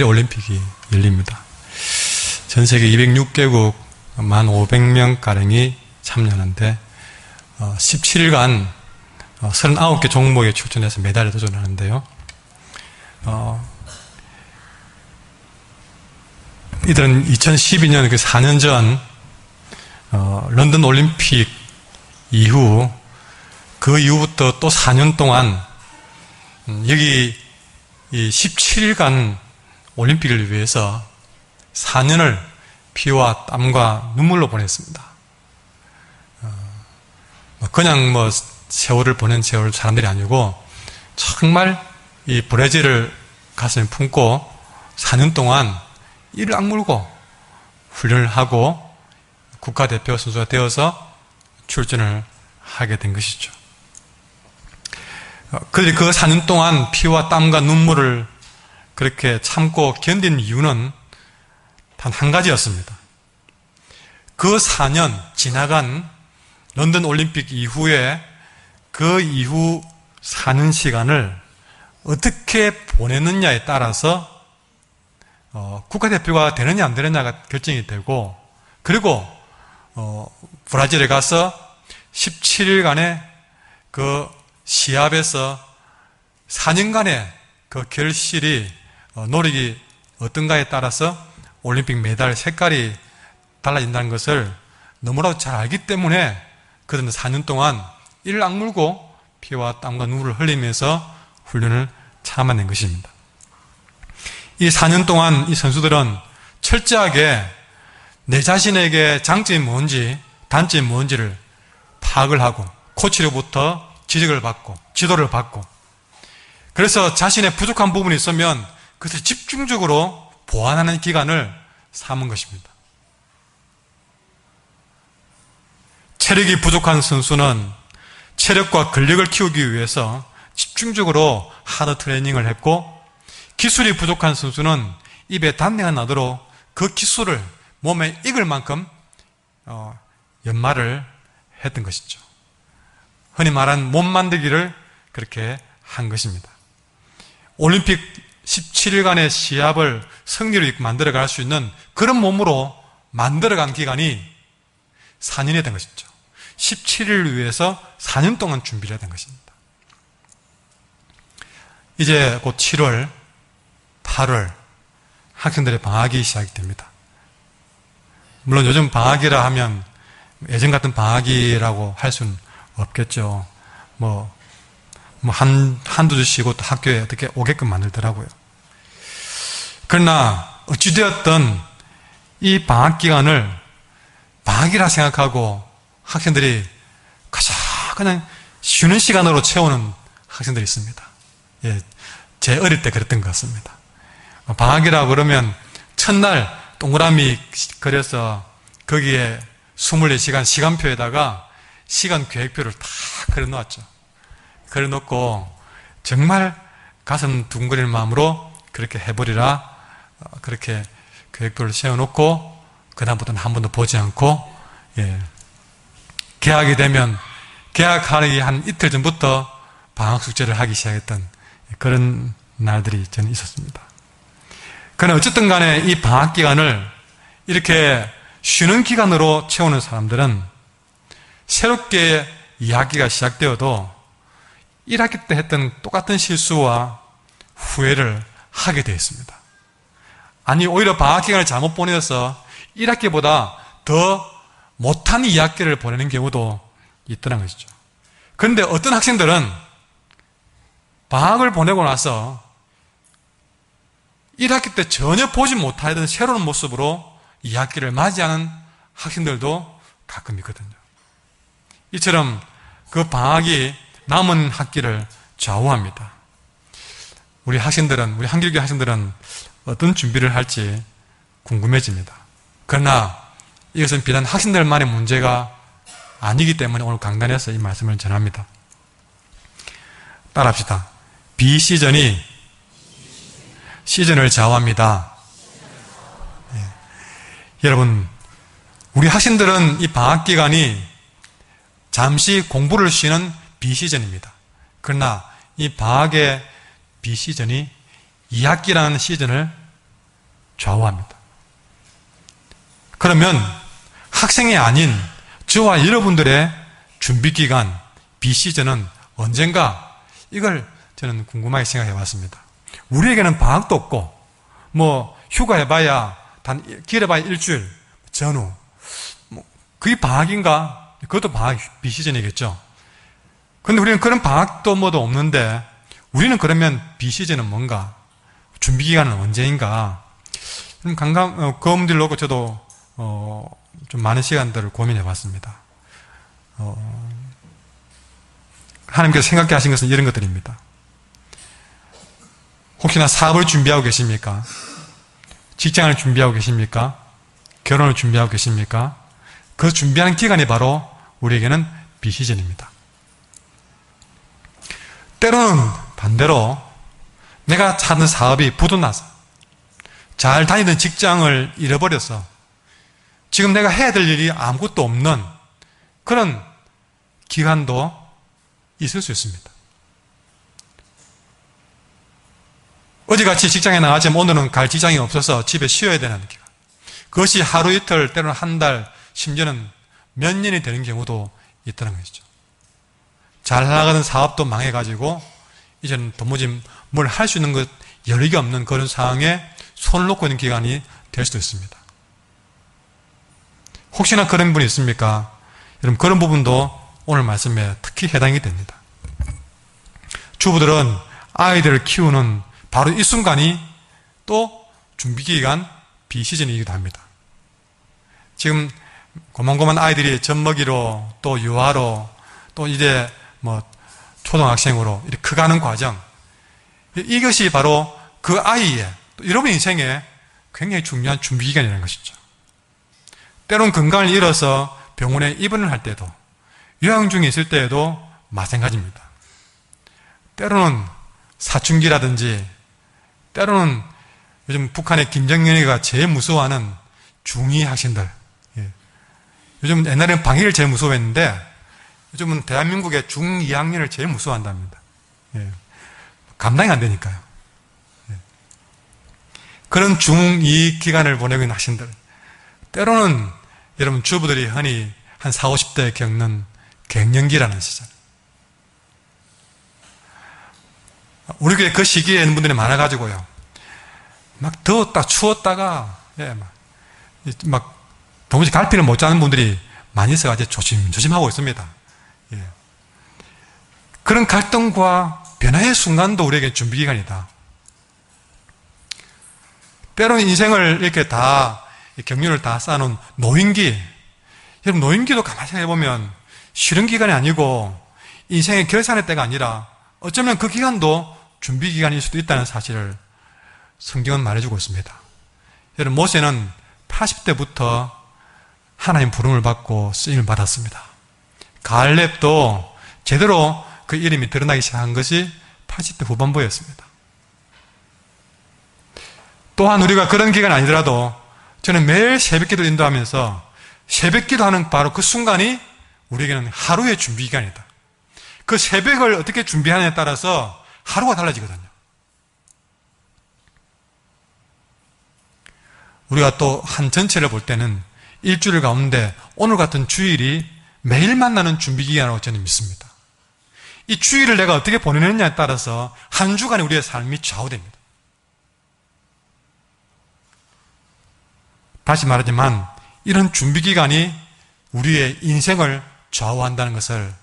올림픽이 열립니다. 전 세계 206개국 15,000명가량이 참여하는데 17일간 39개 종목에 출전해서 메달에 도전하는데요. 이들은 2012년 그 4년 전 런던 올림픽 이후 그 이후부터 또 4년 동안 여기 이 17일간 올림픽을 위해서 4년을 피와 땀과 눈물로 보냈습니다. 그냥 세월을 보낸 사람들이 아니고 정말 이 브라질을 가슴에 품고 4년 동안 이를 악물고 훈련을 하고 국가대표 선수가 되어서 출전을 하게 된 것이죠. 그들이 그 4년 동안 피와 땀과 눈물을 그렇게 참고 견딘 이유는 단 한 가지였습니다. 그 4년 지나간 런던 올림픽 이후에 그 이후 사는 시간을 어떻게 보내느냐에 따라서 국가대표가 되느냐 안 되느냐가 결정이 되고, 그리고 브라질에 가서 17일간의 그 시합에서 4년간의 그 결실이 노력이 어떤가에 따라서 올림픽 메달 색깔이 달라진다는 것을 너무나도 잘 알기 때문에 그들은 4년 동안 이를 악물고 피와 땀과 눈물을 흘리면서 훈련을 참아낸 것입니다. 이 4년 동안 이 선수들은 철저하게 내 자신에게 장점이 뭔지 단점이 뭔지를 파악을 하고 코치로부터 지적을 받고 지도를 받고, 그래서 자신의 부족한 부분이 있으면 그것을 집중적으로 보완하는 기간을 삼은 것입니다. 체력이 부족한 선수는 체력과 근력을 키우기 위해서 집중적으로 하드 트레이닝을 했고, 기술이 부족한 선수는 입에 단내가 나도록 그 기술을 몸에 익을 만큼 연마를 했던 것이죠. 흔히 말하는 몸 만들기를 그렇게 한 것입니다. 올림픽 17일간의 시합을 승리로 만들어갈 수 있는 그런 몸으로 만들어간 기간이 4년이 된 것이죠. 17일을 위해서 4년 동안 준비를 된 것입니다. 이제 곧 7월, 8월 학생들의 방학이 시작이 됩니다. 물론 요즘 방학이라 하면 예전 같은 방학이라고 할 수는 없겠죠. 한두 주 쉬고 또 학교에 어떻게 오게끔 만들더라고요. 그러나 어찌되었든 이 방학 기간을 방학이라 생각하고 학생들이 가장 그냥 쉬는 시간으로 채우는 학생들이 있습니다. 예, 제 어릴 때 그랬던 것 같습니다. 방학이라 그러면 첫날 동그라미 그려서 거기에 24시간 시간표에다가 시간 계획표를 다 그려놓았죠. 그려놓고 정말 가슴 두근거리는 마음으로 그렇게 해버리라, 그렇게 계획표를 세워놓고 그다음부터는 한 번도 보지 않고, 개학이 되면 개학하기 한 이틀 전부터 방학 숙제를 하기 시작했던 그런 날들이 저는 있었습니다. 그러나 어쨌든 간에 이 방학 기간을 이렇게 쉬는 기간으로 채우는 사람들은 새롭게 2학기가 시작되어도 1학기 때 했던 똑같은 실수와 후회를 하게 되어 있습니다. 아니, 오히려 방학 기간을 잘못 보내서 1학기보다 더 못한 2학기를 보내는 경우도 있더라는 것이죠. 그런데 어떤 학생들은 방학을 보내고 나서 1학기 때 전혀 보지 못하던 새로운 모습으로 2학기를 맞이하는 학생들도 가끔 있거든요. 이처럼 그 방학이 남은 학기를 좌우합니다. 우리 한길교 학생들은 어떤 준비를 할지 궁금해집니다. 그러나 이것은 비단 학생들만의 문제가 아니기 때문에 오늘 강단에서 이 말씀을 전합니다. 따라합시다. 비시즌이 시즌을 좌우합니다. 여러분, 우리 학생들은 이 방학 기간이 잠시 공부를 쉬는 비시즌입니다. 그러나 이 방학의 비시즌이 2학기라는 시즌을 좌우합니다. 그러면 학생이 아닌 저와 여러분들의 준비기간, 비시즌은 언젠가? 이걸 저는 궁금하게 생각해 봤습니다. 우리에게는 방학도 없고 휴가해봐야 길어봐야 일주일 전후 그게 방학인가? 그것도 방학 비시즌이겠죠. 그런데 우리는 그런 방학도 없는데 우리는 그러면 비시즌은 뭔가? 준비기간은 언제인가? 그 문제를 놓고 저도 좀 많은 시간들을 고민해 봤습니다. 하나님께서 생각해 하신 것은 이런 것들입니다. 혹시나 사업을 준비하고 계십니까? 직장을 준비하고 계십니까? 결혼을 준비하고 계십니까? 그 준비하는 기간이 바로 우리에게는 비시즌입니다. 때로는 반대로 내가 하는 사업이 부도나서 잘 다니던 직장을 잃어버려서 지금 내가 해야 될 일이 아무것도 없는 그런 기간도 있을 수 있습니다. 어제같이 직장에 나가지만 오늘은 갈 직장이 없어서 집에 쉬어야 되는 기간. 그것이 하루 이틀, 때로는 한 달, 심지어는 몇 년이 되는 경우도 있다는 것이죠. 잘 나가는 사업도 망해가지고 이제는 도무지 뭘 할 수 있는 것 여력이 없는 그런 상황에 손을 놓고 있는 기간이 될 수도 있습니다. 혹시나 그런 분이 있습니까? 여러분, 그런 부분도 오늘 말씀에 특히 해당이 됩니다. 주부들은 아이들을 키우는 바로 이 순간이 또 준비기간 비시즌이기도 합니다. 지금 고만고만 아이들이 젖먹이로 또 유아로 또 이제 초등학생으로 이렇게 커가는 과정, 이것이 바로 그 아이의 여러분 인생에 굉장히 중요한 준비기간이라는 것이죠. 때론 건강을 잃어서 병원에 입원을 할 때도, 요양 중에 있을 때에도 마찬가지입니다. 때로는 사춘기라든지, 때로는 요즘 북한의 김정은이가 제일 무서워하는 중2 학생들, 요즘 옛날에는 방해를 제일 무서워했는데 요즘은 대한민국의 중2학년을 제일 무서워한답니다. 감당이 안 되니까요. 그런 중2 기간을 보내고 있는 학생들, 때로는 여러분 주부들이 흔히 한 40, 50대에 겪는 갱년기라는 시절. 우리 교회 그 시기에 있는 분들이 많아가지고요, 막 더웠다 추웠다가 막 도무지 갈피를 못 잡는 분들이 많이 있어가지고 조심하고 있습니다. 그런 갈등과 변화의 순간도 우리에게 준비기간이다. 때로는 인생을 이렇게 다 경륜을 다 쌓아놓은 노인기, 여러분 노인기도 가만히 생각해보면 쉬는 기간이 아니고 인생의 결산의 때가 아니라 어쩌면 그 기간도 준비기간일 수도 있다는 사실을 성경은 말해주고 있습니다. 여러분 모세는 80대부터 하나님 부름을 받고 쓰임을 받았습니다. 갈렙도 제대로 그 이름이 드러나기 시작한 것이 80대 후반부였습니다. 또한 우리가 그런 기간이 아니더라도 저는 매일 새벽기도 인도하면서 새벽기도 하는 바로 그 순간이 우리에게는 하루의 준비기간이다. 그 새벽을 어떻게 준비하느냐에 따라서 하루가 달라지거든요. 우리가 또 한 전체를 볼 때는 일주일 가운데 오늘 같은 주일이 매일 만나는 준비기간이라고 저는 믿습니다. 이 주일을 내가 어떻게 보내느냐에 따라서 한 주간의 우리의 삶이 좌우됩니다. 다시 말하지만 이런 준비기간이 우리의 인생을 좌우한다는 것을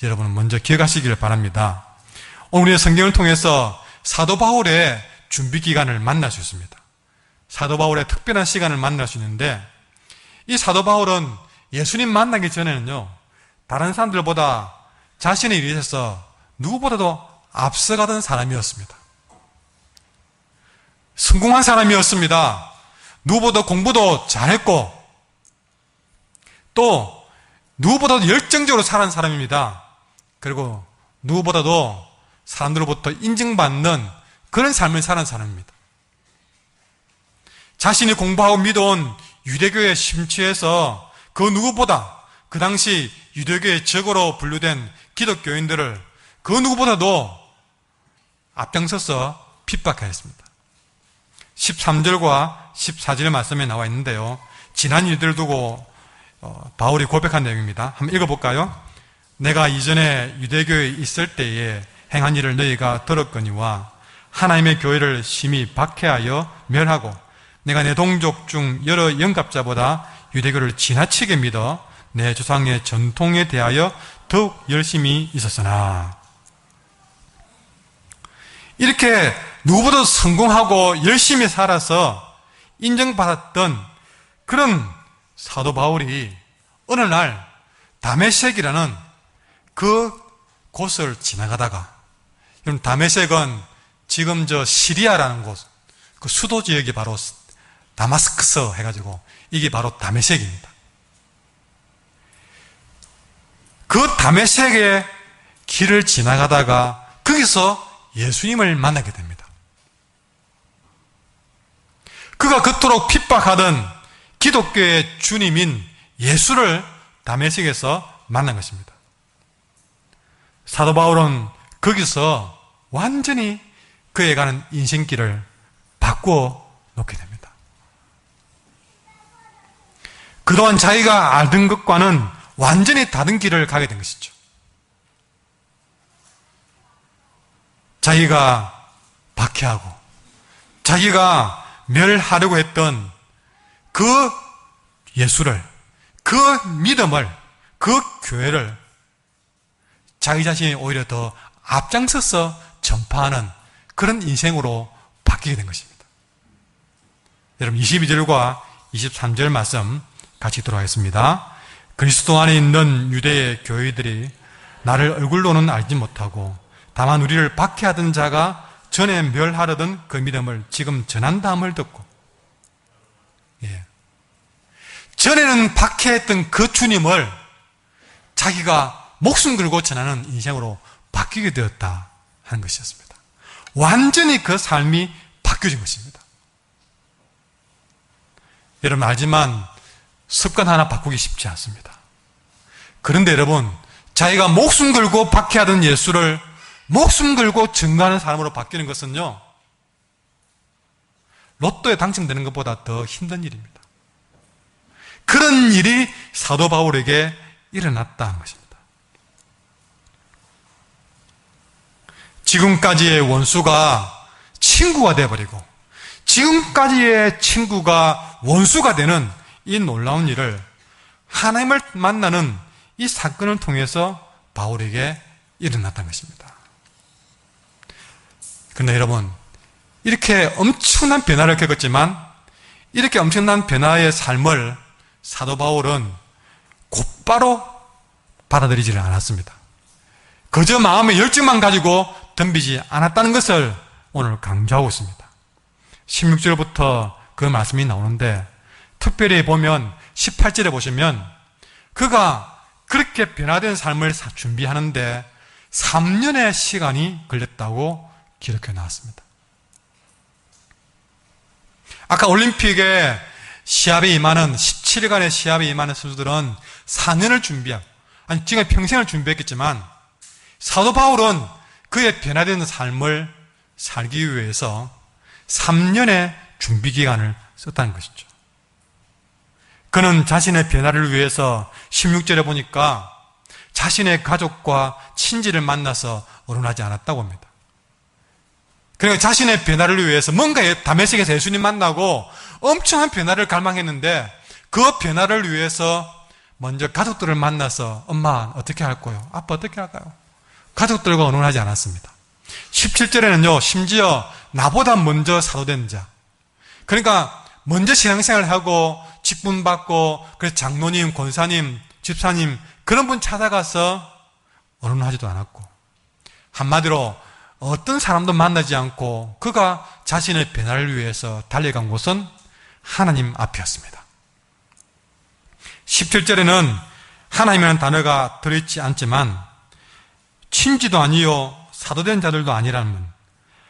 여러분은 먼저 기억하시기를 바랍니다. 오늘 우리의 성경을 통해서 사도 바울의 준비기간을 만날 수 있습니다. 사도 바울의 특별한 시간을 만날 수 있는데, 이 사도 바울은 예수님 만나기 전에는요, 다른 사람들보다 자신의 일에 있어서 누구보다도 앞서가던 사람이었습니다. 성공한 사람이었습니다. 누구보다 공부도 잘했고 또 누구보다도 열정적으로 살아가는 사람입니다. 그리고 누구보다도 사람들로부터 인정받는 그런 삶을 사는 사람입니다. 자신이 공부하고 믿어온 유대교에 심취해서 그 누구보다 그 당시 유대교의 적으로 분류된 기독교인들을 그 누구보다도 앞장서서 핍박하였습니다. 13절과 14절 말씀에 나와 있는데요. 지난 일들을 두고 바울이 고백한 내용입니다. 한번 읽어볼까요? 내가 이전에 유대교에 있을 때에 행한 일을 너희가 들었거니와 하나님의 교회를 심히 박해하여 멸하고 내가 내 동족 중 여러 영갑자보다 유대교를 지나치게 믿어 내 조상의 전통에 대하여 더욱 열심히 있었으나, 이렇게 누구보다 성공하고 열심히 살아서 인정받았던 그런 사도 바울이 어느 날 다메섹이라는 그 곳을 지나가다가, 여러분 다메섹은 지금 시리아라는 곳, 그 수도 지역이 바로 다마스커스 해가지고 이게 바로 다메섹입니다. 그 다메섹의 길을 지나가다가 거기서 예수님을 만나게 됩니다. 그가 그토록 핍박하던 기독교의 주님인 예수를 다메섹에서 만난 것입니다. 사도 바울은 거기서 완전히 그에 가는 인생길을 바꾸어 놓게 됩니다. 그동안 자기가 알던 것과는 완전히 다른 길을 가게 된 것이죠. 자기가 박해하고 자기가 멸하려고 했던 그 예수를, 그 믿음을, 그 교회를 자기 자신이 오히려 더 앞장서서 전파하는 그런 인생으로 바뀌게 된 것입니다. 여러분 22절과 23절 말씀 같이 들어가겠습니다. 그리스도 안에 있는 유대의 교회들이 나를 얼굴로는 알지 못하고 다만 우리를 박해하던 자가 전에 멸하려던 그 믿음을 지금 전한다함을 듣고, 전에는 박해했던 그 주님을 자기가 목숨 걸고 전하는 인생으로 바뀌게 되었다 하는 것이었습니다. 완전히 그 삶이 바뀌어진 것입니다. 여러분 알지만 습관 하나 바꾸기 쉽지 않습니다. 그런데 여러분, 자기가 목숨 걸고 박해하던 예수를 목숨 걸고 증거하는 사람으로 바뀌는 것은요, 로또에 당첨되는 것보다 더 힘든 일입니다. 그런 일이 사도 바울에게 일어났다는 것입니다. 지금까지의 원수가 친구가 되어버리고 지금까지의 친구가 원수가 되는 이 놀라운 일을 하나님을 만나는 이 사건을 통해서 바울에게 일어났다는 것입니다. 그런데 여러분, 이렇게 엄청난 변화를 겪었지만 이렇게 엄청난 변화의 삶을 사도 바울은 곧바로 받아들이지를 않았습니다. 그저 마음의 열정만 가지고 덤비지 않았다는 것을 오늘 강조하고 있습니다. 16절부터 그 말씀이 나오는데, 특별히 보면 18절에 보시면 그가 그렇게 변화된 삶을 준비하는데 3년의 시간이 걸렸다고 기록해 나왔습니다. 아까 올림픽에 시합에 임하는 17일간의 시합에 임하는 선수들은 4년을 준비하고, 아니 지금 평생을 준비했겠지만 사도 바울은 그의 변화된 삶을 살기 위해서 3년의 준비 기간을 썼다는 것이죠. 그는 자신의 변화를 위해서 16절에 보니까 자신의 가족과 친지를 만나서 어른하지 않았다고 합니다. 그러니까 자신의 변화를 위해서 뭔가 다메섹에서 예수님 만나고 엄청난 변화를 갈망했는데 그 변화를 위해서 먼저 가족들을 만나서 엄마 어떻게 할 거요? 아빠 어떻게 할까요? 가족들과 의논하지 않았습니다. 17절에는요, 심지어 나보다 먼저 사도된 자, 그러니까 먼저 신앙생활을 하고 직분 받고 그래서 장로님, 권사님, 집사님 그런 분 찾아가서 의논하지도 않았고, 한마디로 어떤 사람도 만나지 않고 그가 자신의 변화를 위해서 달려간 곳은 하나님 앞이었습니다. 17절에는 하나님이라는 단어가 들어있지 않지만 친지도 아니요 사도된 자들도 아니라는,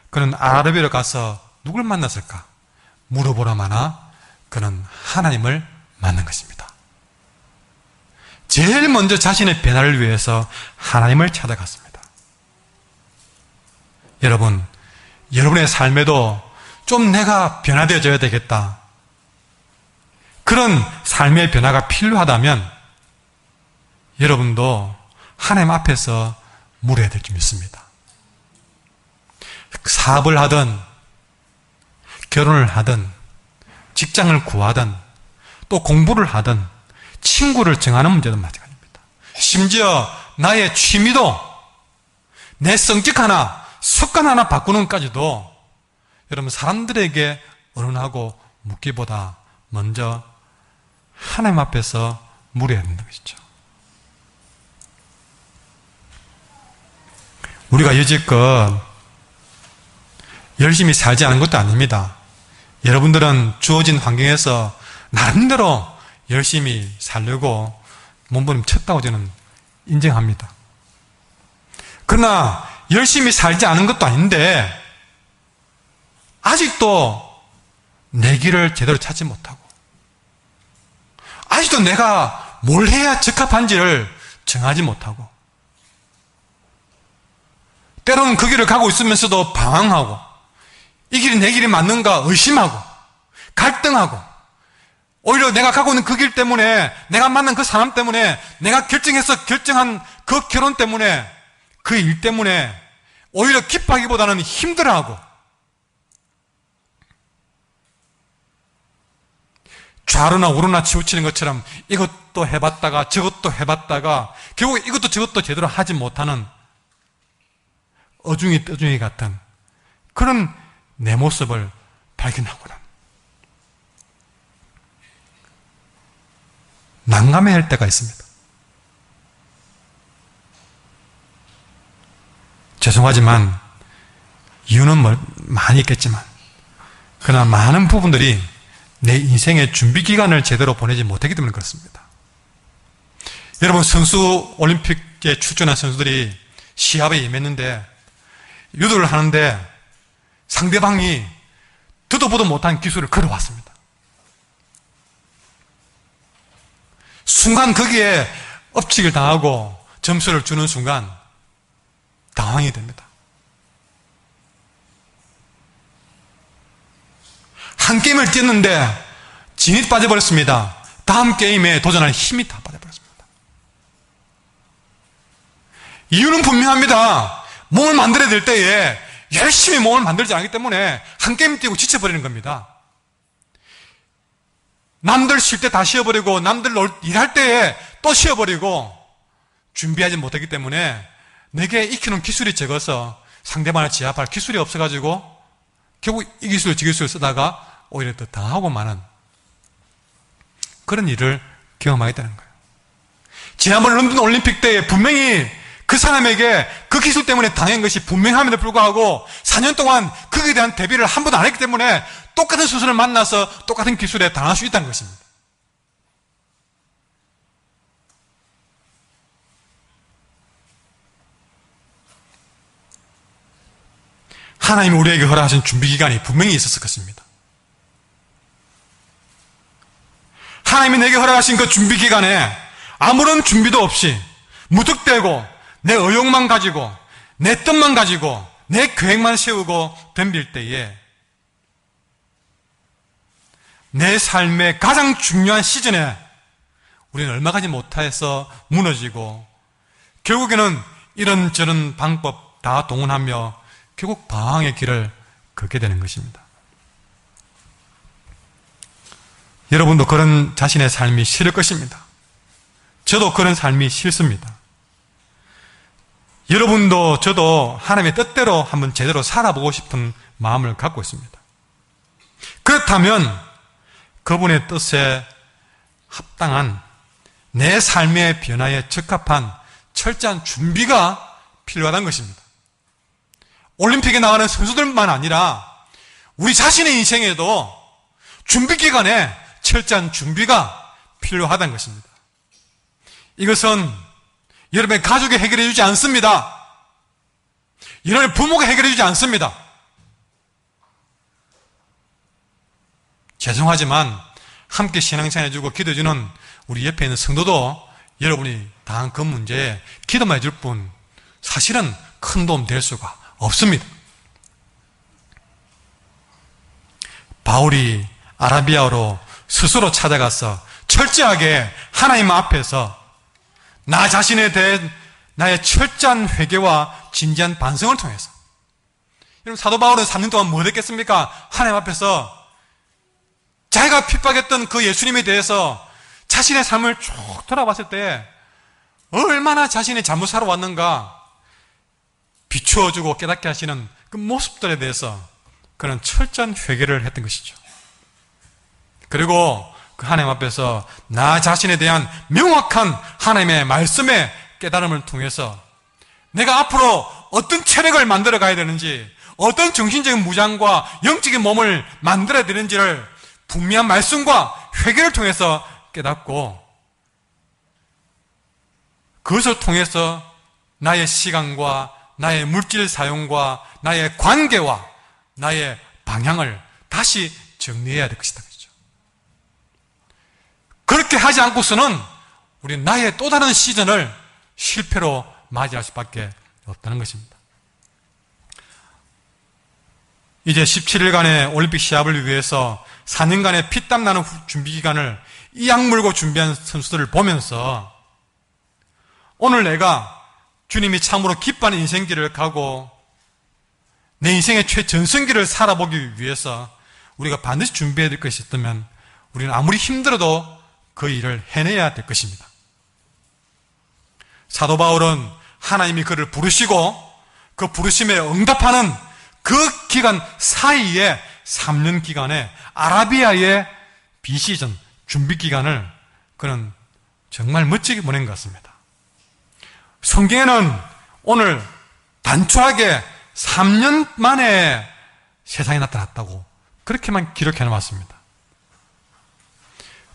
그는 아라비아로 가서 누굴 만났을까 물어보라마나 그는 하나님을 만난 것입니다. 제일 먼저 자신의 변화를 위해서 하나님을 찾아갔습니다. 여러분, 여러분의 삶에도 좀 내가 변화되어져야 되겠다, 그런 삶의 변화가 필요하다면 여러분도 하나님 앞에서 물어야 될 줄 믿습니다. 사업을 하든 결혼을 하든 직장을 구하든 또 공부를 하든 친구를 정하는 문제도 마찬가지입니다. 심지어 나의 취미도 내 성격 하나, 습관 하나 바꾸는 것까지도 여러분 사람들에게 의논하고 묻기보다 먼저 하나님 앞에서 물어야 된다는 것이죠. 우리가 여지껏 열심히 살지 않은 것도 아닙니다. 여러분들은 주어진 환경에서 나름대로 열심히 살려고 몸부림쳤다고 저는 인정합니다. 그러나 열심히 살지 않은 것도 아닌데 아직도 내 길을 제대로 찾지 못하고 아직도 내가 뭘 해야 적합한지를 정하지 못하고 때로는 그 길을 가고 있으면서도 방황하고 이 길이 내 길이 맞는가 의심하고 갈등하고 오히려 내가 가고 있는 그 길 때문에 내가 만난 그 사람 때문에 내가 결정한 그 결혼 때문에 그 일 때문에 오히려 기뻐하기보다는 힘들어하고 좌로나 우로나 치우치는 것처럼 이것도 해봤다가 저것도 해봤다가 결국 이것도 저것도 제대로 하지 못하는 어중이 떠중이 같은 그런 내 모습을 발견하거나 난감해할 때가 있습니다. 죄송하지만 이유는 많이 있겠지만 그러나 많은 부분들이 내 인생의 준비 기간을 제대로 보내지 못했기 때문에 그렇습니다. 여러분 올림픽에 출전한 선수들이 시합에 임했는데 유도를 하는데 상대방이 듣도 보도 못한 기술을 걸어왔습니다. 순간 거기에 업치기를 당하고 점수를 주는 순간 당황이 됩니다. 한 게임을 뛰었는데 진이 빠져버렸습니다. 다음 게임에 도전할 힘이 다 빠져버렸습니다. 이유는 분명합니다. 몸을 만들어야 될 때에 열심히 몸을 만들지 않기 때문에 한 게임 뛰고 지쳐버리는 겁니다. 남들 쉴 때 다 쉬어버리고 남들 일할 때에 또 쉬어버리고 준비하지 못했기 때문에 내게 익히는 기술이 적어서 상대방을 제압할 기술이 없어가지고 결국 이 기술 저 기술을 쓰다가 오히려 더 당하고 마는 그런 일을 경험하겠다는 거예요. 지난번 런던 올림픽 때에 분명히 그 사람에게 그 기술 때문에 당한 것이 분명함에도 불구하고 4년 동안 거기에 대한 대비를 한 번도 안 했기 때문에 똑같은 수순을 만나서 똑같은 기술에 당할 수 있다는 것입니다. 하나님이 우리에게 허락하신 준비기간이 분명히 있었을 것입니다. 하나님이 내게 허락하신 그 준비기간에 아무런 준비도 없이 무턱대고 내 의욕만 가지고 내 뜻만 가지고 내 계획만 세우고 덤빌 때에 내 삶의 가장 중요한 시즌에 우리는 얼마 가지 못해서 무너지고 결국에는 이런저런 방법 다 동원하며 결국 방황의 길을 걷게 되는 것입니다. 여러분도 그런 자신의 삶이 싫을 것입니다. 저도 그런 삶이 싫습니다. 여러분도 저도 하나님의 뜻대로 한번 제대로 살아보고 싶은 마음을 갖고 있습니다. 그렇다면 그분의 뜻에 합당한 내 삶의 변화에 적합한 철저한 준비가 필요하다는 것입니다. 올림픽에 나가는 선수들만 아니라 우리 자신의 인생에도 준비기간에 철저한 준비가 필요하다는 것입니다. 이것은 여러분의 가족이 해결해 주지 않습니다. 여러분의 부모가 해결해 주지 않습니다. 죄송하지만 함께 신앙생활 해주고 기도해주는 우리 옆에 있는 성도도 여러분이 당한 그 문제에 기도만 해줄 뿐 사실은 큰 도움 될 수가 없습니다. 바울이 아라비아어로 스스로 찾아가서 철저하게 하나님 앞에서 나 자신에 대해 나의 철저한 회개와 진지한 반성을 통해서, 여러분, 사도 바울은 3년 동안 뭐 했겠습니까? 하나님 앞에서 자기가 핍박했던 그 예수님에 대해서 자신의 삶을 쭉 돌아봤을 때 얼마나 자신이 잘못 살아왔는가 비추어주고 깨닫게 하시는 그 모습들에 대해서 그는 철저한 회개를 했던 것이죠. 그리고 그 하나님 앞에서 나 자신에 대한 명확한 하나님의 말씀의 깨달음을 통해서 내가 앞으로 어떤 체력을 만들어 가야 되는지, 어떤 정신적인 무장과 영적인 몸을 만들어야 되는지를 분명한 말씀과 회개를 통해서 깨닫고, 그것을 통해서 나의 시간과 나의 물질 사용과 나의 관계와 나의 방향을 다시 정리해야 될 것이다. 그렇죠? 그렇게 하지 않고서는 우리는 나의 또 다른 시즌을 실패로 맞이할 수밖에 없다는 것입니다. 이제 17일간의 올림픽 시합을 위해서 4년간의 피땀 나는 준비 기간을 이 악물고 준비한 선수들을 보면서 오늘 내가 주님이 참으로 기뻐하는 인생길을 가고 내 인생의 최전성기를 살아보기 위해서 우리가 반드시 준비해야 될 것이 있다면 우리는 아무리 힘들어도 그 일을 해내야 될 것입니다. 사도 바울은 하나님이 그를 부르시고 그 부르심에 응답하는 그 기간 사이에 3년 기간에 아라비아의 비시즌 준비 기간을 그는 정말 멋지게 보낸 것 같습니다. 성경에는 오늘 단초하게 3년 만에 세상에 나타났다고 그렇게만 기록해 놓았습니다.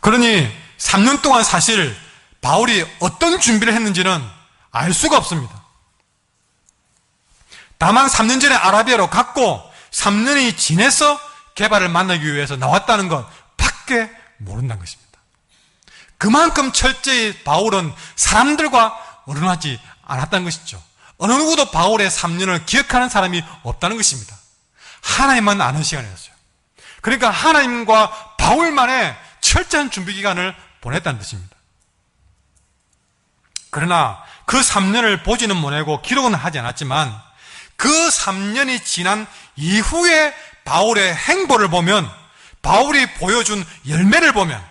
그러니 3년 동안 사실 바울이 어떤 준비를 했는지는 알 수가 없습니다. 다만 3년 전에 아라비아로 갔고 3년이 지내서 개발을 만나기 위해서 나왔다는 것 밖에 모른다는 것입니다. 그만큼 철저히 바울은 사람들과 언론하지 않았다는 것이죠. 어느 누구도 바울의 3년을 기억하는 사람이 없다는 것입니다. 하나님만 아는 시간이었어요. 그러니까 하나님과 바울만의 철저한 준비 기간을 보냈다는 뜻입니다. 그러나 그 3년을 보지는 못하고 기록은 하지 않았지만 그 3년이 지난 이후에 바울의 행보를 보면, 바울이 보여준 열매를 보면,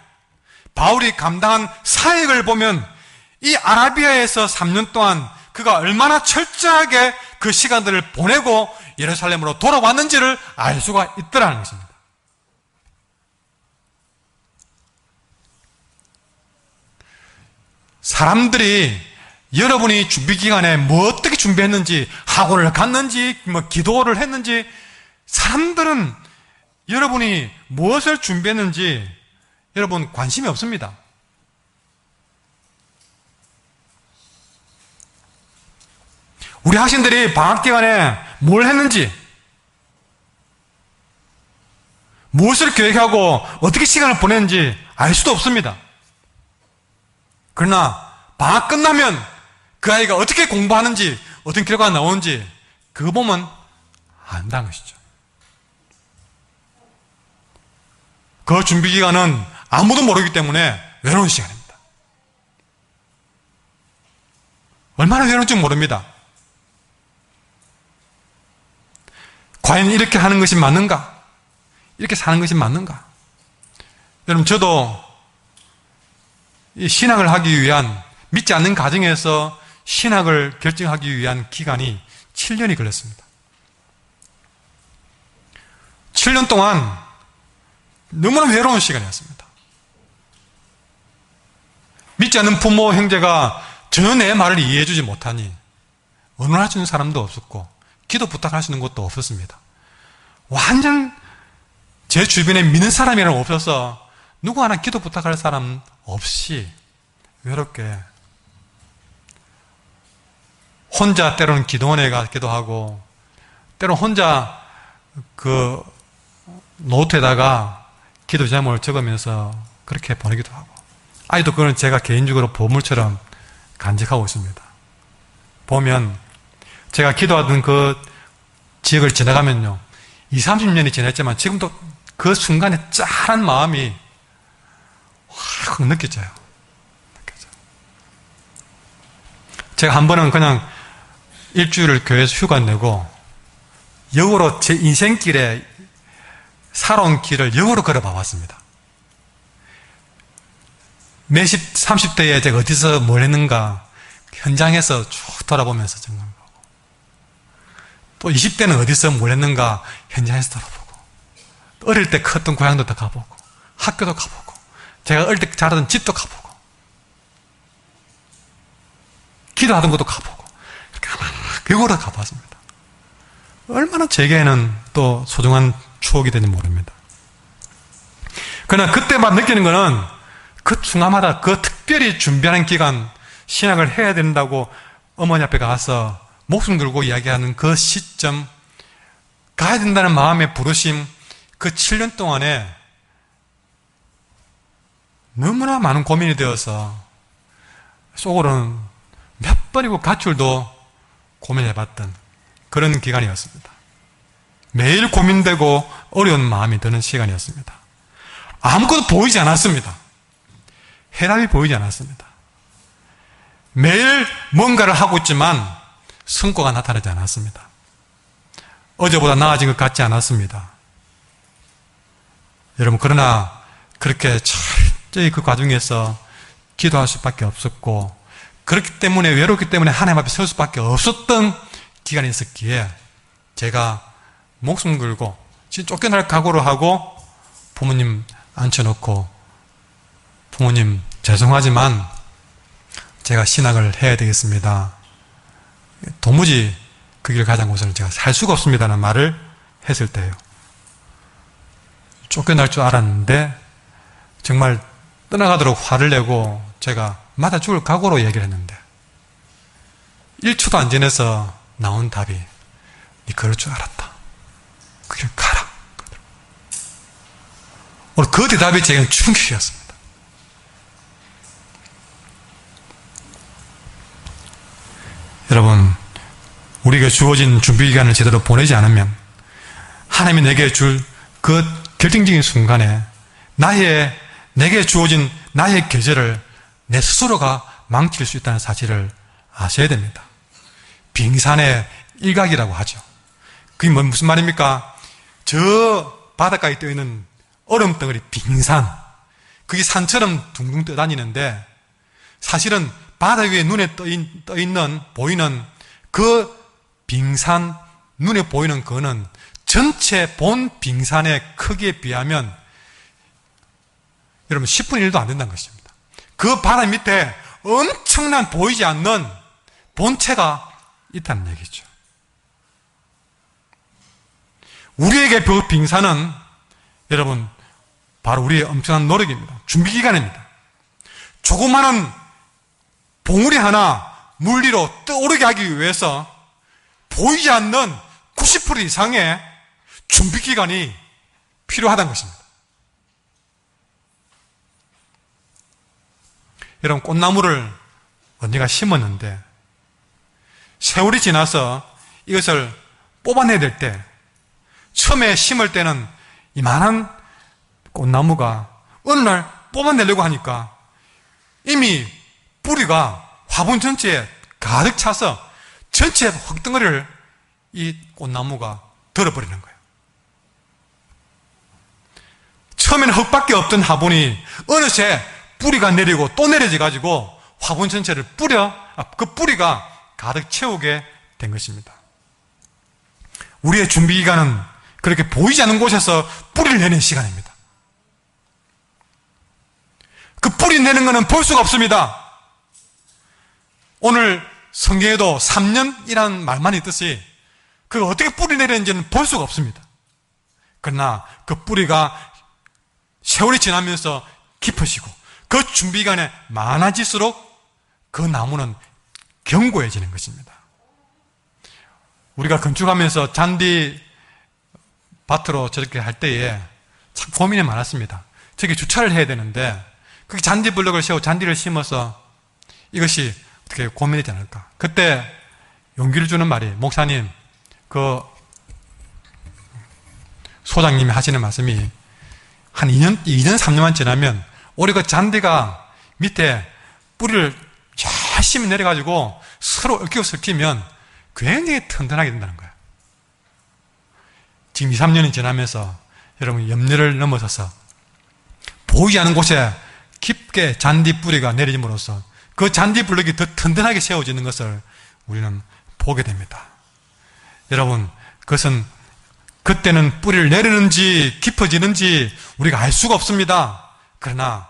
바울이 감당한 사역을 보면 이 아라비아에서 3년 동안 그가 얼마나 철저하게 그 시간들을 보내고 예루살렘으로 돌아왔는지를 알 수가 있더라는 것입니다. 사람들이 여러분이 준비 기간에 뭐 어떻게 준비했는지, 학원을 갔는지, 뭐 기도를 했는지, 사람들은 여러분이 무엇을 준비했는지 여러분 관심이 없습니다. 우리 학생들이 방학 기간에 뭘 했는지, 무엇을 계획하고 어떻게 시간을 보냈는지 알 수도 없습니다. 그러나 방학 끝나면 그 아이가 어떻게 공부하는지, 어떤 결과가 나오는지 그거 보면 안다는 것이죠. 그 준비 기간은 아무도 모르기 때문에 외로운 시간입니다. 얼마나 외로운지 모릅니다. 과연 이렇게 하는 것이 맞는가? 이렇게 사는 것이 맞는가? 여러분, 저도 이 신학을 하기 위한, 믿지 않는 가정에서 신학을 결정하기 위한 기간이 7년이 걸렸습니다. 7년 동안 너무나 외로운 시간이었습니다. 믿지 않는 부모, 형제가 전혀 내 말을 이해해주지 못하니 언론해주는 사람도 없었고 기도 부탁하시는 것도 없었습니다. 완전 제 주변에 믿는 사람이라는 없어서 누구 하나 기도 부탁할 사람 없이 외롭게 혼자 때로는 기도원에 가기도 하고, 때로는 혼자 그 노트에다가 기도 제목을 적으면서 그렇게 보내기도 하고, 아직도 그건 제가 개인적으로 보물처럼 간직하고 있습니다. 보면 제가 기도하던 그 지역을 지나가면요, 20, 30년이 지났지만 지금도 그 순간에 짠한 마음이 확 느껴져요. 제가 한 번은 그냥 일주일을 교회에서 휴가 내고 역으로 제 인생길에 살아온 길을 역으로 걸어봐 왔습니다. 몇십, 30대에 제가 어디서 뭘 했는가 현장에서 쭉 돌아보면서 점검하고, 또 20대는 어디서 뭘 했는가 현장에서 돌아보고, 어릴 때 컸던 고향도 다 가보고, 학교도 가보고, 제가 어릴 때 자라던 집도 가보고, 기도하던 것도 가보고, 이렇게 역으로 가봤습니다. 얼마나 제게는 또 소중한 추억이 되는지 모릅니다. 그러나 그때만 느끼는 거는 그 중간마다 그 특별히 준비하는 기간, 신학을 해야 된다고 어머니 앞에 가서 목숨 걸고 이야기하는 그 시점, 가야 된다는 마음의 부르심, 그 7년 동안에 너무나 많은 고민이 되어서 속으로는 몇 번이고 가출도 고민해봤던 그런 기간이었습니다. 매일 고민되고 어려운 마음이 드는 시간이었습니다. 아무것도 보이지 않았습니다. 해답이 보이지 않았습니다. 매일 뭔가를 하고 있지만 성과가 나타나지 않았습니다. 어제보다 나아진 것 같지 않았습니다. 여러분, 그러나 그렇게 철저히 그 과정에서 기도할 수밖에 없었고, 그렇기 때문에, 외롭기 때문에 하나님 앞에 설 수밖에 없었던 기간이 있었기에 제가 목숨 걸고 진짜 쫓겨날 각오를 하고 부모님 앉혀놓고, 부모님 죄송하지만 제가 신학을 해야 되겠습니다. 도무지 그 길을 가장고서는 제가 살 수가 없습니다라는 말을 했을 때예요. 쫓겨날 줄 알았는데 정말 떠나가도록 화를 내고 제가 맞아 죽을 각오로 얘기를 했는데 1초도 안 지나서 나온 답이 네 그럴 줄 알았다. 그 길 가라. 오늘 그 대답이 제게는 충격이었습니다. 여러분, 우리에게 주어진 준비기간을 제대로 보내지 않으면 하나님이 내게 줄 그 결정적인 순간에 내게 주어진 나의 계절을 내 스스로가 망칠 수 있다는 사실을 아셔야 됩니다. 빙산의 일각이라고 하죠. 그게 무슨 말입니까? 저 바닷가에 떠있는 얼음덩어리 빙산, 그게 산처럼 둥둥 떠다니는데 사실은 바다 위에 눈에 떠있는 보이는 그 빙산, 눈에 보이는 그거는 전체 본 빙산의 크기에 비하면 여러분 10분의 1도 안 된다는 것입니다. 그 바다 밑에 엄청난 보이지 않는 본체가 있다는 얘기죠. 우리에게 그 빙산은 여러분 바로 우리의 엄청난 노력입니다. 준비기간입니다. 조그마한 봉우리 하나 물 위로 떠오르게 하기 위해서 보이지 않는 90% 이상의 준비기간이 필요하다는 것입니다. 여러분, 꽃나무를 언니가 심었는데 세월이 지나서 이것을 뽑아내야 될 때, 처음에 심을 때는 이만한 꽃나무가 어느 날 뽑아내려고 하니까 이미 뿌리가 화분 전체에 가득 차서 전체 흙덩어리를 이 꽃나무가 들어버리는 거예요. 처음에는 흙밖에 없던 화분이 어느새 뿌리가 내리고 또 내려져 가지고 화분 전체를 그 뿌리가 가득 채우게 된 것입니다. 우리의 준비기간은 그렇게 보이지 않는 곳에서 뿌리를 내는 시간입니다. 그 뿌리 내는 것은 볼 수가 없습니다. 오늘 성경에도 3년이라는 말만 있듯이 그가 어떻게 뿌리 내리는지는 볼 수가 없습니다. 그러나 그 뿌리가 세월이 지나면서 깊어지고 그 준비기간이 많아질수록 그 나무는 견고해지는 것입니다. 우리가 건축하면서 잔디 밭으로 저렇게 할 때에 참 고민이 많았습니다. 저기 주차를 해야 되는데 그 잔디 블럭을 세우고 잔디를 심어서 이것이 어떻게 고민되지 않을까. 그때 용기를 주는 말이, 목사님, 그 소장님이 하시는 말씀이 한 2년 3년만 지나면 오히려 그 잔디가 밑에 뿌리를 열심히 내려가지고 서로 얽히고 설키면 굉장히 튼튼하게 된다는 거예요. 지금 2, 3년이 지나면서 여러분 염려를 넘어서서 보이지 않는 곳에 깊게 잔디 뿌리가 내려짐으로써 그 잔디 블록이 더 튼튼하게 세워지는 것을 우리는 보게 됩니다. 여러분, 그것은 그때는 뿌리를 내리는지 깊어지는지 우리가 알 수가 없습니다. 그러나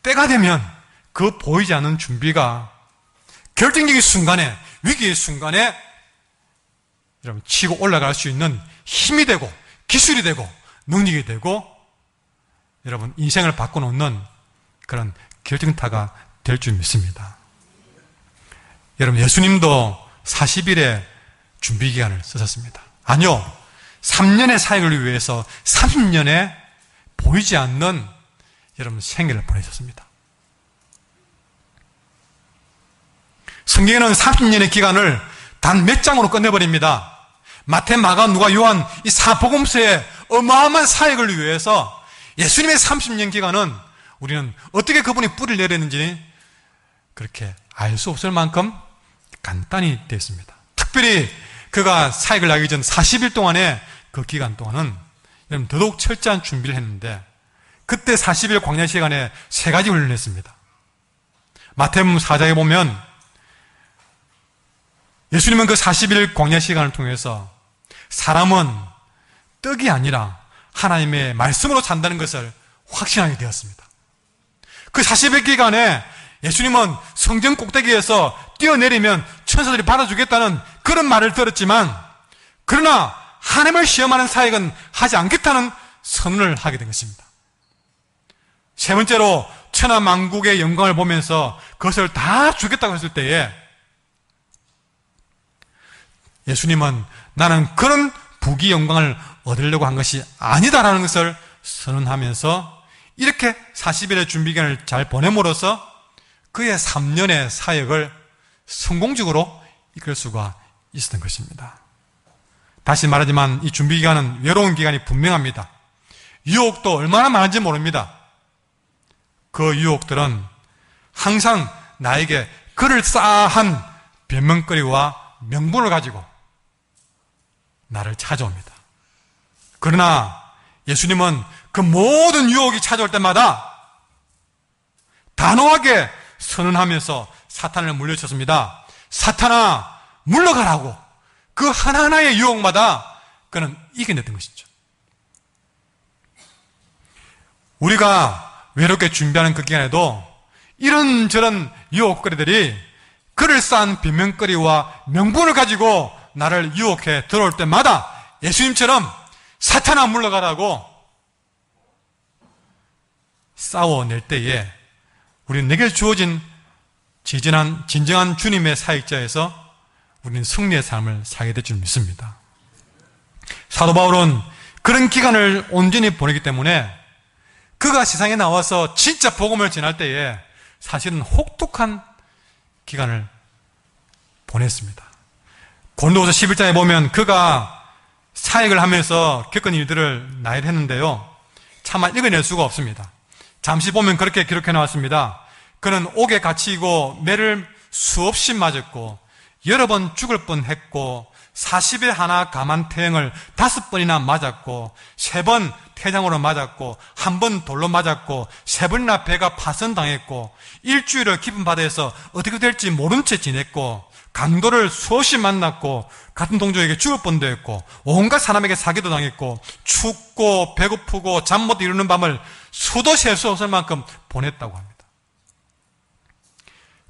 때가 되면 그 보이지 않는 준비가 결정적인 순간에, 위기의 순간에 여러분 치고 올라갈 수 있는 힘이 되고 기술이 되고 능력이 되고 여러분 인생을 바꿔놓는 그런 결정타가 될 줄 믿습니다. 여러분, 예수님도 40일의 준비기간을 쓰셨습니다. 아니요, 3년의 사역을 위해서 30년의 보이지 않는 여러분 생애를 보내셨습니다. 성경에는 30년의 기간을 단 몇 장으로 끝내버립니다. 마태, 마가, 누가, 요한 이 사복음서의 어마어마한 사역을 위해서 예수님의 30년 기간은 우리는 어떻게 그분이 뿌리를 내렸는지 그렇게 알 수 없을 만큼 간단히 되어 있습니다. 특별히 그가 사역을 하기 전 40일 동안의 그 기간 동안은 여러분 더더욱 철저한 준비를 했는데 그때 40일 광야 시간에 3가지 훈련을 했습니다. 마태복음 4장에 보면 예수님은 그 40일 광야 시간을 통해서 사람은 떡이 아니라 하나님의 말씀으로 산다는 것을 확신하게 되었습니다. 그 40일 기간에 예수님은 성전 꼭대기에서 뛰어내리면 천사들이 받아주겠다는 그런 말을 들었지만 그러나 하나님을 시험하는 사역은 하지 않겠다는 선언을 하게 된 것입니다. 세 번째로 천하만국의 영광을 보면서 그것을 다 주겠다고 했을 때에 예수님은 나는 그런 부귀 영광을 얻으려고 한 것이 아니다라는 것을 선언하면서 이렇게 40일의 준비기간을 잘 보냄으로써 그의 3년의 사역을 성공적으로 이끌 수가 있었던 것입니다. 다시 말하지만 이 준비기간은 외로운 기간이 분명합니다. 유혹도 얼마나 많은지 모릅니다. 그 유혹들은 항상 나에게 그럴싸한 변명거리와 명분을 가지고 나를 찾아옵니다. 그러나 예수님은 그 모든 유혹이 찾아올 때마다 단호하게 선언하면서 사탄을 물리쳤습니다. 사탄아, 물러가라고. 그 하나하나의 유혹마다 그는 이겨냈던 것이죠. 우리가 외롭게 준비하는 그 기간에도 이런저런 유혹거리들이 그럴싸한 변명거리와 명분을 가지고 나를 유혹해 들어올 때마다 예수님처럼 사탄아 물러가라고 싸워낼 때에 우리는 내게 주어진 진정한 주님의 사역자에서 우리는 승리의 삶을 살게 될 줄 믿습니다. 사도 바울은 그런 기간을 온전히 보내기 때문에 그가 세상에 나와서 진짜 복음을 전할 때에 사실은 혹독한 기간을 보냈습니다. 고린도후서 11장에 보면 그가 사역을 하면서 겪은 일들을 나열했는데요, 차마 읽어낼 수가 없습니다. 잠시 보면 그렇게 기록해 나왔습니다. 그는 옥에 갇히고 매를 수없이 맞았고 여러 번 죽을 뻔했고 40일 하나 감한 태형을 5번이나 맞았고 3번 태장으로 맞았고 1번 돌로 맞았고 3번이나 배가 파손당했고 일주일을 깊은 바다에서 어떻게 될지 모른 채 지냈고 강도를 수없이 만났고 같은 동족에게 죽을 뻔도 했고 온갖 사람에게 사기도 당했고 춥고 배고프고 잠 못 이루는 밤을 수도 셀 수 없을 만큼 보냈다고 합니다.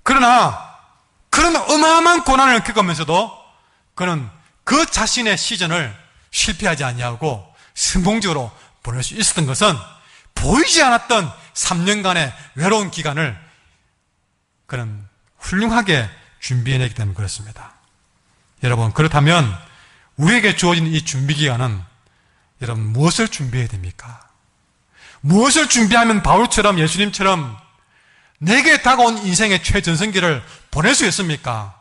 그러나 그런 어마어마한 고난을 겪으면서도 그는 그 자신의 시즌을 실패하지 아니하고 성공적으로 보낼 수 있었던 것은 보이지 않았던 3년간의 외로운 기간을 그는 훌륭하게 준비해내기 때문에 그렇습니다. 여러분, 그렇다면 우리에게 주어진 이 준비기간은 여러분 무엇을 준비해야 됩니까? 무엇을 준비하면 바울처럼 예수님처럼 내게 다가온 인생의 최전성기를 보낼 수 있습니까?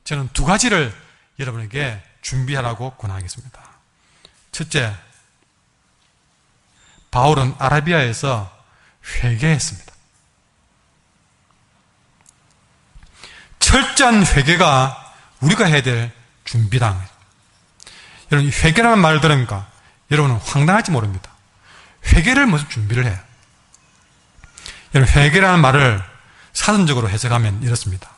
저는 2가지를 여러분에게 준비하라고 권하겠습니다. 첫째, 바울은 아라비아에서 회개했습니다. 철저한 회개가 우리가 해야 될 준비다. 여러분, 회개라는 말을 들으니까 여러분은 황당할지 모릅니다. 회개를 무슨 준비를 해요? 여러분, 회개라는 말을 사전적으로 해석하면 이렇습니다.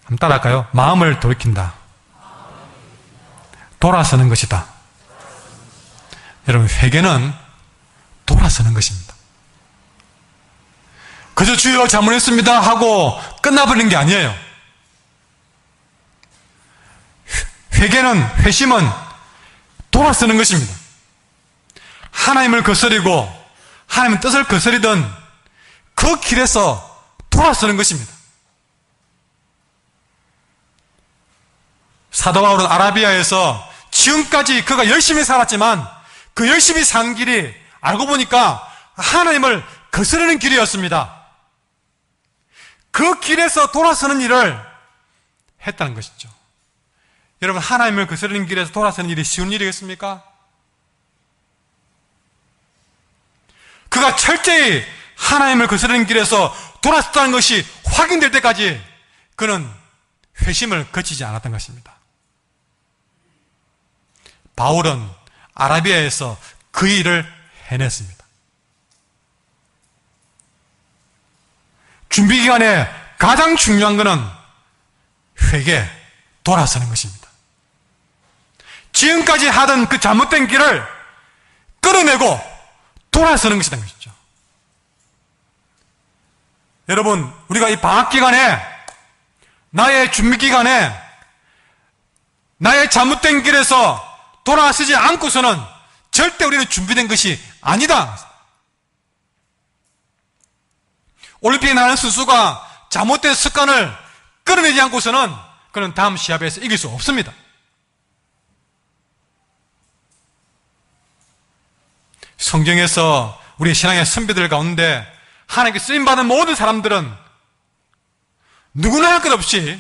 한번 따라할까요? 마음을 돌이킨다. 돌아서는 것이다. 여러분, 회개는 돌아서는 것입니다. 그저 주여 잘못했습니다 하고 끝나버리는 게 아니에요. 회개는, 회심은 돌아서는 것입니다. 하나님을 거스리고 하나님의 뜻을 거스리던 그 길에서 돌아서는 것입니다. 사도 바울은 아라비아에서 지금까지 그가 열심히 살았지만 그 열심히 산 길이 알고 보니까 하나님을 거스르는 길이었습니다. 그 길에서 돌아서는 일을 했다는 것이죠. 여러분, 하나님을 거스르는 길에서 돌아서는 일이 쉬운 일이겠습니까? 그가 철저히 하나님을 거스르는 길에서 돌아섰다는 것이 확인될 때까지 그는 회심을 거치지 않았던 것입니다. 바울은 아라비아에서 그 일을 해냈습니다. 준비기간에 가장 중요한 것은 회개, 돌아서는 것입니다. 지금까지 하던 그 잘못된 길을 끌어내고 돌아서는 것이라는 것이죠. 여러분, 우리가 이 방학기간에, 나의 준비기간에 나의 잘못된 길에서 돌아서지 않고서는 절대 우리는 준비된 것이 아니다. 올림픽에 나가는 선수가 잘못된 습관을 끌어내지 않고서는 그는 다음 시합에서 이길 수 없습니다. 성경에서 우리 신앙의 선배들 가운데 하나님께 쓰임받은 모든 사람들은 누구나 할 것 없이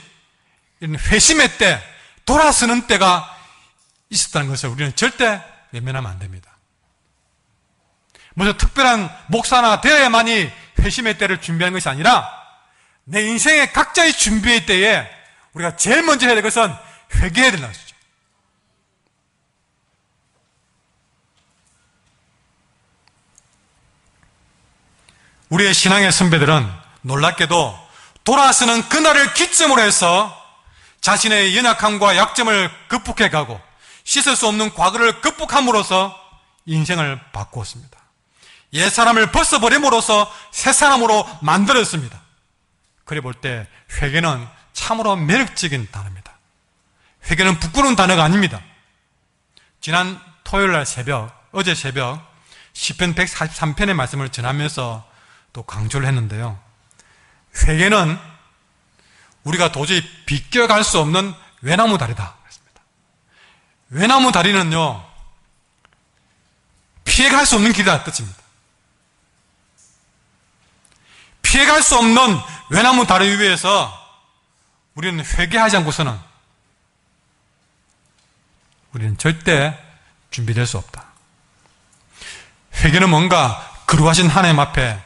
이런 회심의 때, 돌아서는 때가 있었다는 것을 우리는 절대 외면하면 안 됩니다. 무슨 특별한 목사나 되어야만이 회심의 때를 준비하는 것이 아니라 내 인생의 각자의 준비의 때에 우리가 제일 먼저 해야 될 것은 회개해야 된다는 것이죠. 우리의 신앙의 선배들은 놀랍게도 돌아서는 그날을 기점으로 해서 자신의 연약함과 약점을 극복해가고 씻을 수 없는 과거를 극복함으로써 인생을 바꾸었습니다. 옛사람을 벗어버림으로써 새사람으로 만들었습니다. 그래 볼 때 회개는 참으로 매력적인 단어입니다. 회개는 부끄러운 단어가 아닙니다. 지난 토요일날 새벽, 어제 새벽 시편 143편의 말씀을 전하면서 또 강조를 했는데요. 회개는 우리가 도저히 비껴갈 수 없는 외나무 다리다. 외나무 다리는요, 피해갈 수 없는 길이다 뜻입니다. 피해갈 수 없는 외나무 다리 위에서 우리는 회개하지 않고서는 우리는 절대 준비될 수 없다. 회개는 뭔가 거룩하신 하나님 앞에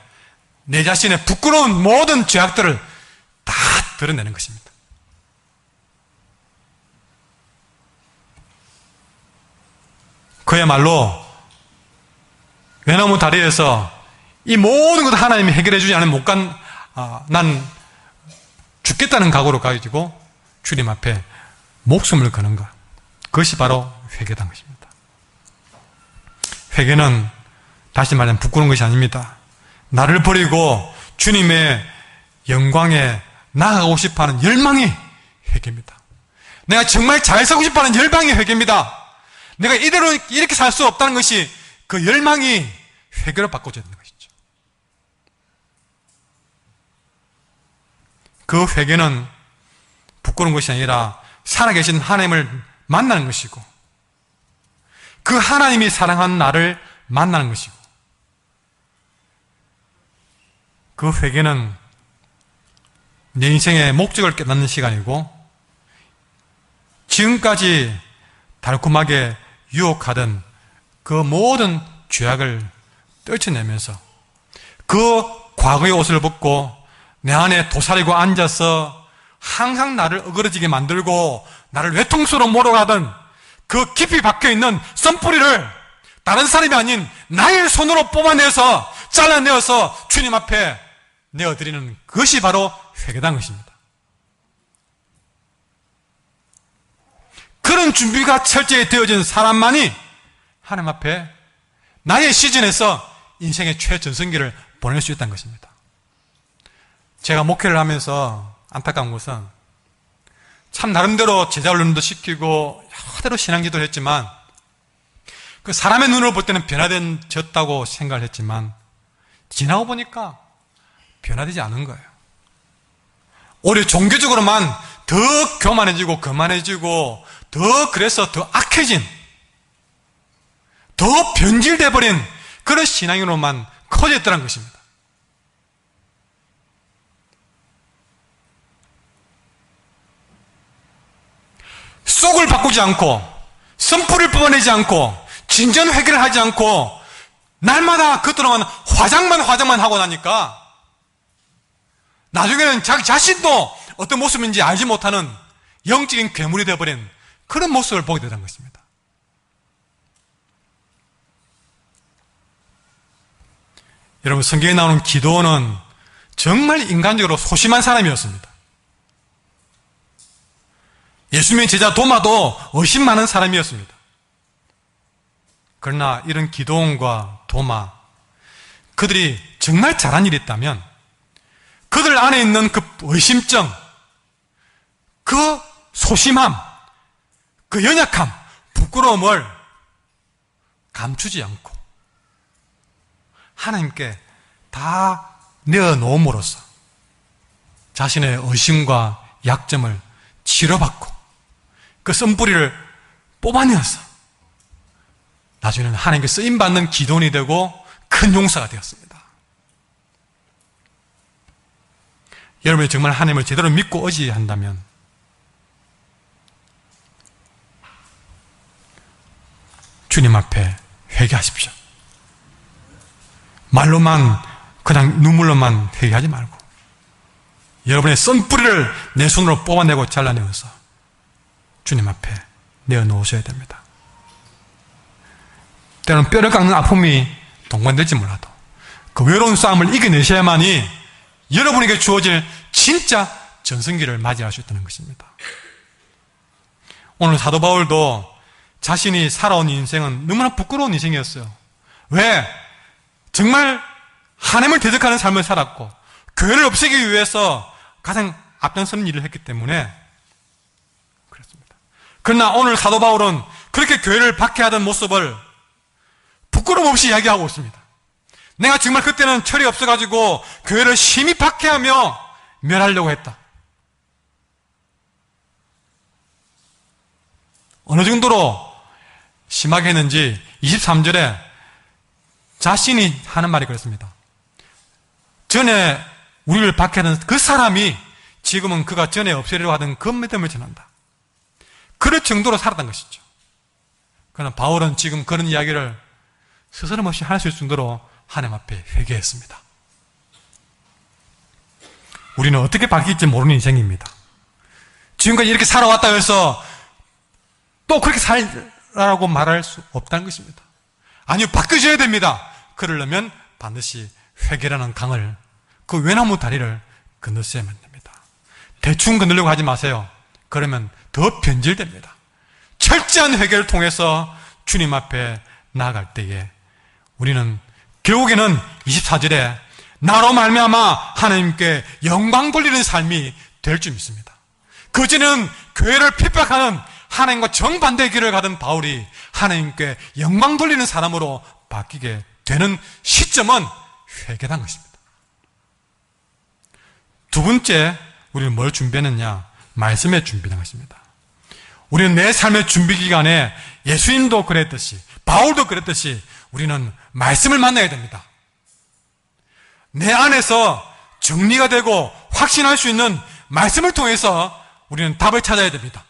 내 자신의 부끄러운 모든 죄악들을 다 드러내는 것입니다. 그야말로 외나무 다리에서 이 모든 것을 하나님이 해결해 주지 않으면 난 죽겠다는 각오로 가지고 주님 앞에 목숨을 거는 것, 그것이 바로 회개란 것입니다. 회개는 다시 말하면 부끄러운 것이 아닙니다. 나를 버리고 주님의 영광에 나아가고 싶어하는 열망이 회개입니다. 내가 정말 잘 살고 싶어하는 열망이 회개입니다. 내가 이대로 이렇게 살 수 없다는 것이, 그 열망이 회개로 바꿔져야 되는 것이죠. 그 회개는 부끄러운 것이 아니라 살아계신 하나님을 만나는 것이고, 그 하나님이 사랑하는 나를 만나는 것이고, 그 회개는 내 인생의 목적을 깨닫는 시간이고, 지금까지 달콤하게 유혹하던 그 모든 죄악을 떨쳐내면서 그 과거의 옷을 벗고 내 안에 도사리고 앉아서 항상 나를 어그러지게 만들고 나를 외통수로 몰아가던 그 깊이 박혀있는 썬뿌리를 다른 사람이 아닌 나의 손으로 뽑아내서 잘라내어서 주님 앞에 내어드리는 그것이 바로 회개된 것입니다. 그런 준비가 철저히 되어진 사람만이 하나님 앞에 나의 시즌에서 인생의 최전성기를 보낼 수 있다는 것입니다. 제가 목회를 하면서 안타까운 것은 참 나름대로 제자 훈련도 시키고 여러 대로 신앙기도를 했지만 그 사람의 눈으로 볼 때는 변화되었다고 생각을 했지만 지나고 보니까 변화되지 않은 거예요. 오히려 종교적으로만 더 교만해지고 거만해지고 더 그래서 더 악해진, 더 변질돼 버린 그런 신앙으로만 커졌더란 것입니다. 속을 바꾸지 않고 선풀을 뽑아내지 않고 진전 회개를 하지 않고 날마다 그동안 화장만 하고 나니까 나중에는 자기 자신도 어떤 모습인지 알지 못하는 영적인 괴물이 되어버린 그런 모습을 보게 되는 것입니다. 여러분, 성경에 나오는 기도원은 정말 인간적으로 소심한 사람이었습니다. 예수님의 제자 도마도 의심 많은 사람이었습니다. 그러나 이런 기도원과 도마, 그들이 정말 잘한 일이 있다면 그들 안에 있는 그 의심증, 그 소심함, 그 연약함, 부끄러움을 감추지 않고 하나님께 다 내어놓음으로써 자신의 의심과 약점을 치료받고 그 쓴뿌리를 뽑아내어서 나중에는 하나님께 쓰임받는 기도원이 되고 큰 용사가 되었습니다. 여러분이 정말 하나님을 제대로 믿고 의지한다면 주님 앞에 회개하십시오. 말로만 그냥 눈물로만 회개하지 말고 여러분의 쓴뿌리를 내 손으로 뽑아내고 잘라내어서 주님 앞에 내어놓으셔야 됩니다. 때로는 뼈를 깎는 아픔이 동반될지 몰라도 그 외로운 싸움을 이겨내셔야만이 여러분에게 주어질 진짜 전성기를 맞이할 수 있다는 것입니다. 오늘 사도 바울도 자신이 살아온 인생은 너무나 부끄러운 인생이었어요. 왜? 정말 하나님을 대적하는 삶을 살았고 교회를 없애기 위해서 가장 앞장서는 일을 했기 때문에 그렇습니다. 그러나 오늘 사도 바울은 그렇게 교회를 박해하던 모습을 부끄러움 없이 이야기하고 있습니다. 내가 정말 그때는 철이 없어가지고 교회를 심히 박해하며 멸하려고 했다. 어느 정도로 심하게 했는지 23절에 자신이 하는 말이 그렇습니다. 전에 우리를 박해하던 그 사람이 지금은 그가 전에 없애려고 하던 그 믿음을 전한다. 그럴 정도로 살았던 것이죠. 그러나 바울은 지금 그런 이야기를 스스럼 없이 할 수 있을 정도로 하나님 앞에 회개했습니다. 우리는 어떻게 바뀔지 모르는 인생입니다. 지금까지 이렇게 살아왔다 해서 또 그렇게 살라고 말할 수 없다는 것입니다. 아니요, 바뀌어져야 됩니다. 그러려면 반드시 회개라는 강을, 그 외나무 다리를 건너셔야만 됩니다. 대충 건너려고 하지 마세요. 그러면 더 변질됩니다. 철저한 회개를 통해서 주님 앞에 나아갈 때에 우리는 결국에는 24절에 나로 말미암아 하나님께 영광 돌리는 삶이 될 줄 믿습니다. 그전에는 교회를 핍박하는 하나님과 정반대의 길을 가던 바울이 하나님께 영광 돌리는 사람으로 바뀌게 되는 시점은 회개란 것입니다. 두 번째, 우리는 뭘 준비했느냐? 말씀의 준비란 것입니다. 우리는 내 삶의 준비 기간에 예수님도 그랬듯이 바울도 그랬듯이 우리는 말씀을 만나야 됩니다. 내 안에서 정리가 되고 확신할 수 있는 말씀을 통해서 우리는 답을 찾아야 됩니다.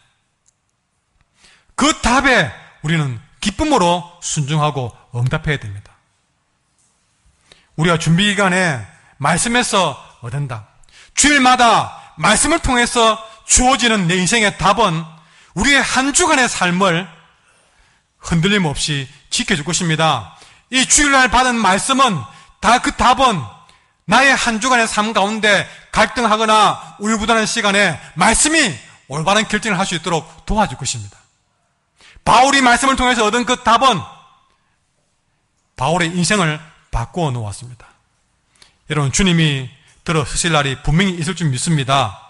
그 답에 우리는 기쁨으로 순종하고 응답해야 됩니다. 우리가 준비 기간에 말씀에서 얻은다. 주일마다 말씀을 통해서 주어지는 내 인생의 답은 우리의 한 주간의 삶을 흔들림 없이 지켜줄 것입니다. 이 주일날 받은 말씀은 다 그 답은 나의 한 주간의 삶 가운데 갈등하거나 우유부단한 시간에 말씀이 올바른 결정을 할 수 있도록 도와줄 것입니다. 바울이 말씀을 통해서 얻은 그 답은 바울의 인생을 바꾸어 놓았습니다. 여러분, 주님이 들어서실 날이 분명히 있을 줄 믿습니다.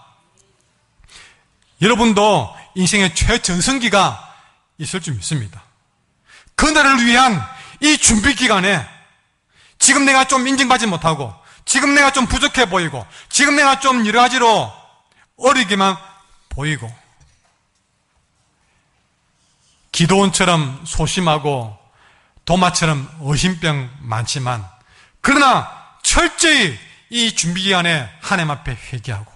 여러분도 인생의 최전성기가 있을 줄 믿습니다. 그날을 위한 이 준비 기간에 지금 내가 좀 인정받지 못하고, 지금 내가 좀 부족해 보이고, 지금 내가 좀 여러 가지로 어리게만 보이고, 기도원처럼 소심하고 도마처럼 의심병 많지만, 그러나 철저히 이 준비 기간에 하나님 앞에 회개하고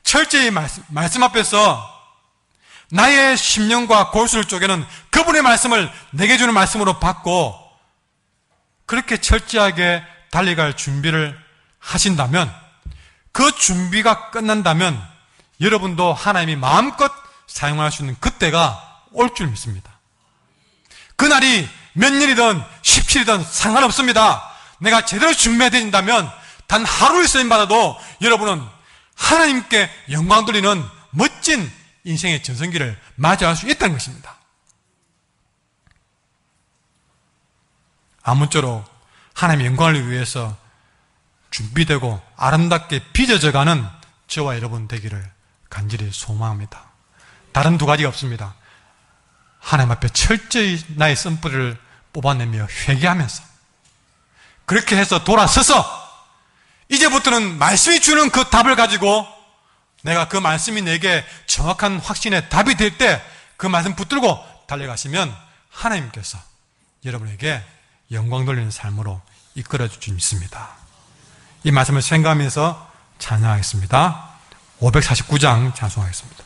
철저히 말씀 앞에서 나의 심령과 골수를 쪼개는 그분의 말씀을 내게 주는 말씀으로 받고 그렇게 철저하게 달려갈 준비를 하신다면, 그 준비가 끝난다면 여러분도 하나님이 마음껏 사용할 수 있는 그때가 올 줄 믿습니다. 그날이 몇 년이든 17이든 상관없습니다. 내가 제대로 준비해야 단 하루를 쓰임받아도 여러분은 하나님께 영광 돌리는 멋진 인생의 전성기를 맞이할 수 있다는 것입니다. 아무쪼록 하나님의 영광을 위해서 준비되고 아름답게 빚어져가는 저와 여러분 되기를 간절히 소망합니다. 다른 두 가지가 없습니다. 하나님 앞에 철저히 나의 쓴뿌리를 뽑아내며 회개하면서 그렇게 해서 돌아서서 이제부터는 말씀이 주는 그 답을 가지고 내가 그 말씀이 내게 정확한 확신의 답이 될 때 그 말씀 붙들고 달려가시면 하나님께서 여러분에게 영광 돌리는 삶으로 이끌어 줄 줄 믿습니다. 이 말씀을 생각하면서 찬양하겠습니다. 549장 찬송하겠습니다.